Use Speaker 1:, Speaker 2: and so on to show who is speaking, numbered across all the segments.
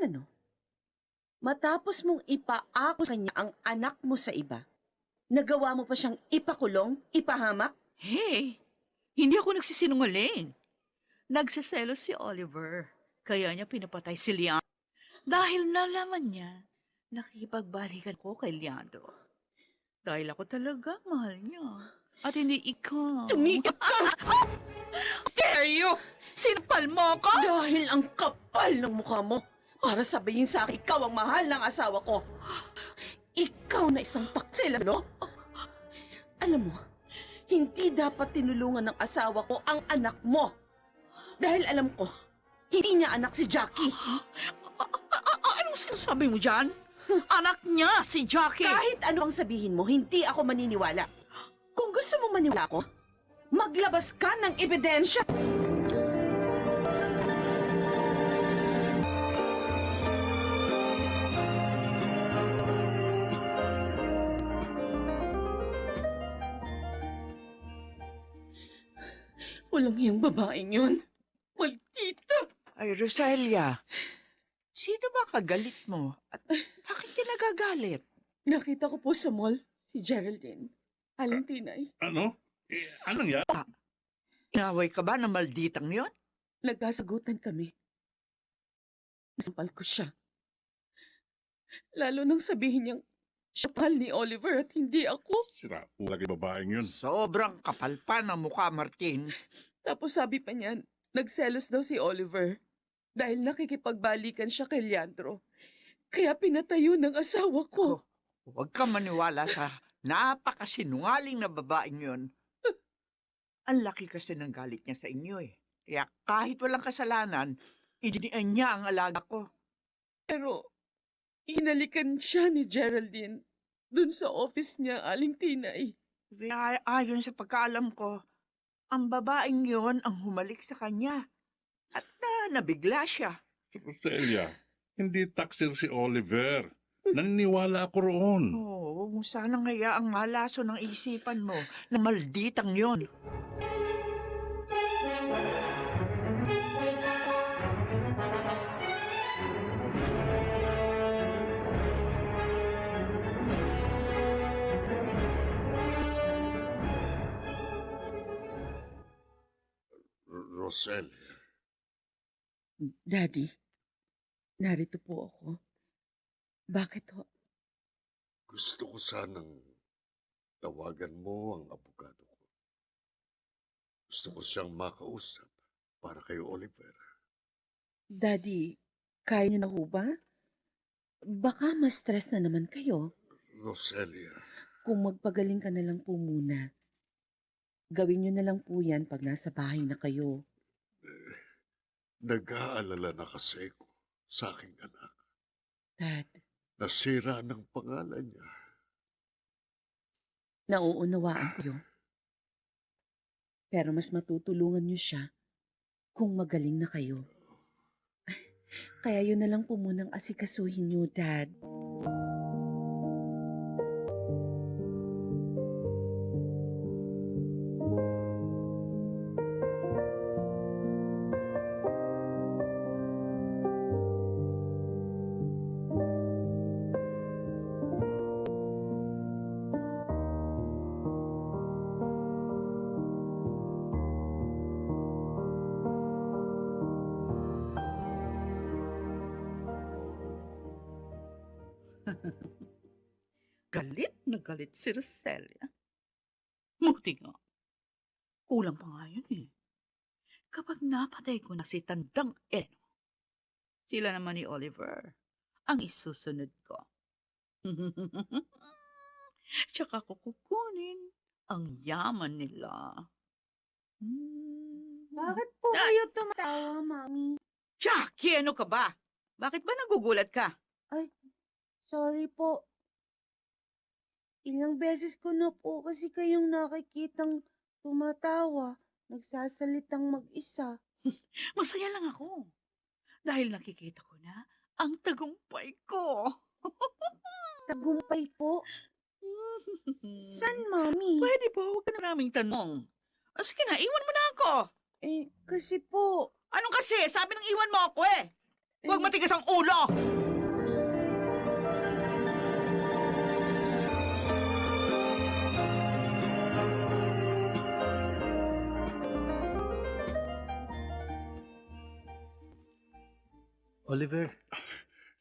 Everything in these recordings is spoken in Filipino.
Speaker 1: Yan ano? Matapos mong ipaako sa kanya ang anak mo sa iba, nagawa mo pa siyang ipakulong, ipahamak?
Speaker 2: Hey, hindi ako nagsisinungaling. Nagsiselos si Oliver. Kaya niya pinapatay si Leandro. Dahil nalaman niya, nakikipagbalikan ko kay Leandro. Dahil ako talaga mahal niya. At hindi ikaw.
Speaker 1: Tumigil ka!
Speaker 2: Dare you! Sinapal mo ako?
Speaker 1: Dahil ang kapal ng mukha mo para sabihin sa akin, ikaw ang mahal ng asawa ko. Ikaw na isang taksil, ano? Alam mo, hindi dapat tinulungan ng asawa ko ang anak mo. Dahil alam ko, hindi niya anak si Jackie.
Speaker 2: Anong sinasabi mo dyan? Anak niya, si Jackie.
Speaker 1: Kahit ano ang sabihin mo, hindi ako maniniwala. Kung gusto mo maniwala ko, maglabas ka ng ebidensya. Walang yung babaeng yun. Maldita!
Speaker 3: Ay, Rosalia, sino ba kagalit mo? At bakit ka nagagalit?
Speaker 1: Nakita ko po sa mall si Geraldine. Aling Tinay.
Speaker 4: Ano? Anong yan?
Speaker 3: Inaway ka ba ng malditang yon?
Speaker 1: Nagkasagutan kami. Nasampal ko siya. Lalo nang sabihin niyang siya pal ni Oliver at hindi ako.
Speaker 4: Sira po lagi babaeng yun.
Speaker 3: Sobrang kapal pa ng mukha, Martin.
Speaker 1: Tapos sabi pa niyan, nagselos daw si Oliver dahil nakikipagbalikan siya kay Leandro. Kaya pinatayo ng asawa ko.
Speaker 3: Huwag ka maniwala sa napakasinungaling na babaeng yon. Ang laki kasi ng galit niya sa inyo eh. Kaya kahit walang kasalanan, idinian niya ang alaga ko.
Speaker 1: Pero inalikan siya ni Geraldine dun sa office niya, Aling Tinay.
Speaker 3: Kaya ayon sa pagkaalam ko, ang babaeng yon ang humalik sa kanya. At nabigla siya.
Speaker 4: Roselia, hindi taksir si Oliver. Naniniwala ako roon.
Speaker 3: Oo, huwag mo sanang hayaang malaso ng isipan mo na malditang yon.
Speaker 4: Roselia,
Speaker 1: Daddy, narito po ako. Bakit ho?
Speaker 5: Gusto ko sanang tawagan mo ang abogado ko. Gusto ko siyang makausap para kay Oliver.
Speaker 1: Daddy, kaya niyo na ho ba? Baka ma-stress na naman kayo.
Speaker 5: Roselia,
Speaker 1: Kung magpagaling ka na lang po muna. Gawin niyo na lang po yan pag nasa bahay na kayo.
Speaker 5: nag-aalala na kasi ko sa aking anak.
Speaker 1: Dad,
Speaker 5: Nasira ng pangalan niya.
Speaker 1: nauunawaan ko yun. Pero mas matutulungan niyo siya kung magaling na kayo. Kaya yun na lang po munang asikasuhin niyo, Dad.
Speaker 2: Galit na galit si Roselia. Muti nga. Kulang pa nga yun eh. Kapag napatay ko na si Tandang Eno, sila naman ni Oliver ang isusunod ko. Tsaka ko kukunin ang yaman nila.
Speaker 1: Bakit po kayo tumatawa, Mami?
Speaker 2: Jackie, ano ka ba? Bakit ba nagugulat ka?
Speaker 1: Sorry po. Ilang beses ko na po kasi kayong nakikitang tumatawa, nagsasalitang mag-isa.
Speaker 2: Masaya lang ako. Dahil nakikita ko na ang tagumpay ko.
Speaker 1: Tagumpay po. San, Mami?
Speaker 2: Pwede po, huwag ka na naming tanong. Sige na, iwan mo na ako.
Speaker 1: Kasi po,
Speaker 2: Anong kasi? Sabi ng iwan mo ako eh. Huwag matigas ang ulo!
Speaker 6: Oliver,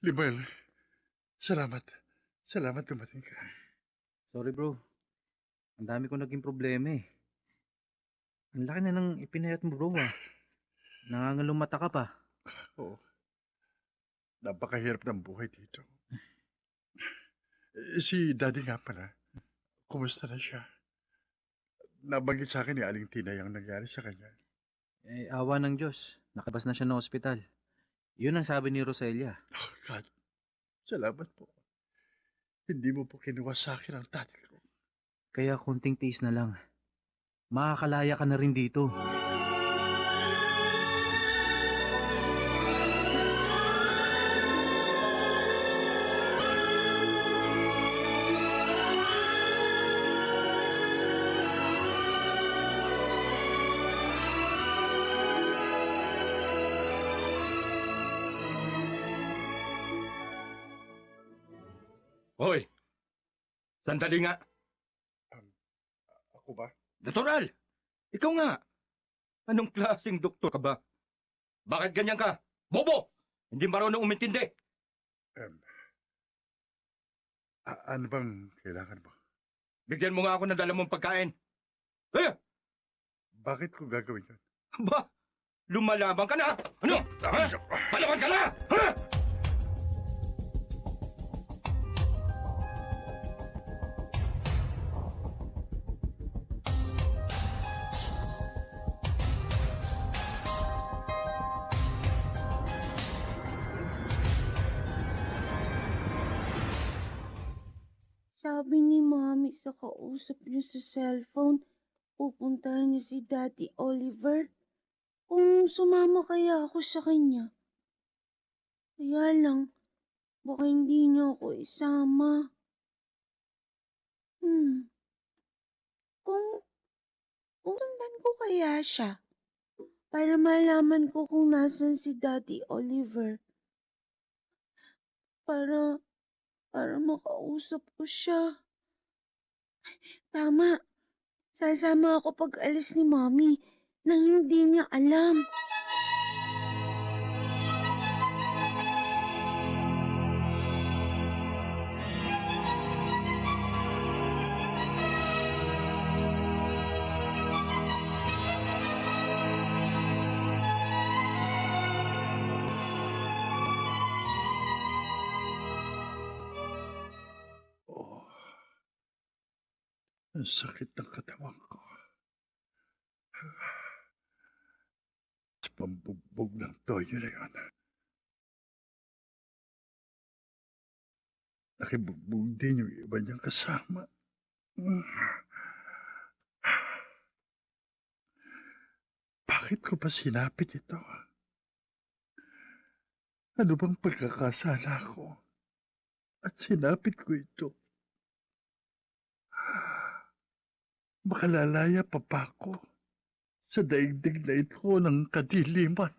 Speaker 4: Limel, salamat. Salamat dumating ka.
Speaker 6: sorry bro. Ang dami ko naging problema eh. Ang laki na nang ipinayat mo bro ah. Nangangalumata ka pa.
Speaker 4: Oo. Napakahirap ng buhay dito. Si Daddy nga pala, kumusta na siya? Nabanggit sa akin ni Aling Tina yung nangyari sa kanya.
Speaker 6: Awa ng Diyos. Nakabas na siya ng ospital. Yun ang sabi ni Roselia.
Speaker 4: Oh, God, salamat po. Hindi mo po kinuha sa akin ang tatay ko.
Speaker 6: Kaya konting tiis na lang. Makakalaya ka na rin dito.
Speaker 7: Hoy! Sandali nga.
Speaker 4: Ako ba?
Speaker 7: Natural! Ikaw nga! Anong klaseng doktor ka ba? Bakit ganyan ka? Bobo! Hindi marunong umintindi.
Speaker 4: Ano bang kailangan mo?
Speaker 7: Bigyan mo nga ako ng dala mong pagkain. Eh!
Speaker 4: Bakit ko gagawin yun?
Speaker 7: Ba? Lumalaban ka na! Ano? Ha? Palaban ka na! Ha?
Speaker 1: Sabi ni Mami sa kausap niya sa cellphone, pupuntahan niya si Daddy Oliver. Kung sumama kaya ako sa kanya. Kaya lang, baka hindi niya ako isama. Kung sundan ko kaya siya, para malaman ko kung nasan si Daddy Oliver. Para makausap ko siya. Tama. Sasama ako pag alis ni Mommy nang hindi niya alam.
Speaker 4: Oh, ang sakit ng katawan ko. Sa pambugbog ng toyo na yun. Nakibugbog din yung iba niyang kasama. Bakit ko pa sinapit ito? Ano bang pagkakasala ko? At sinapit ko ito. Makalalaya pa ba ako sa daigdig na ito ng kadiliman?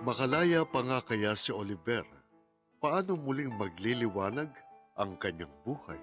Speaker 5: Makalaya pa nga kaya si Oliver? Paano muling magliliwanag ang kanyang buhay?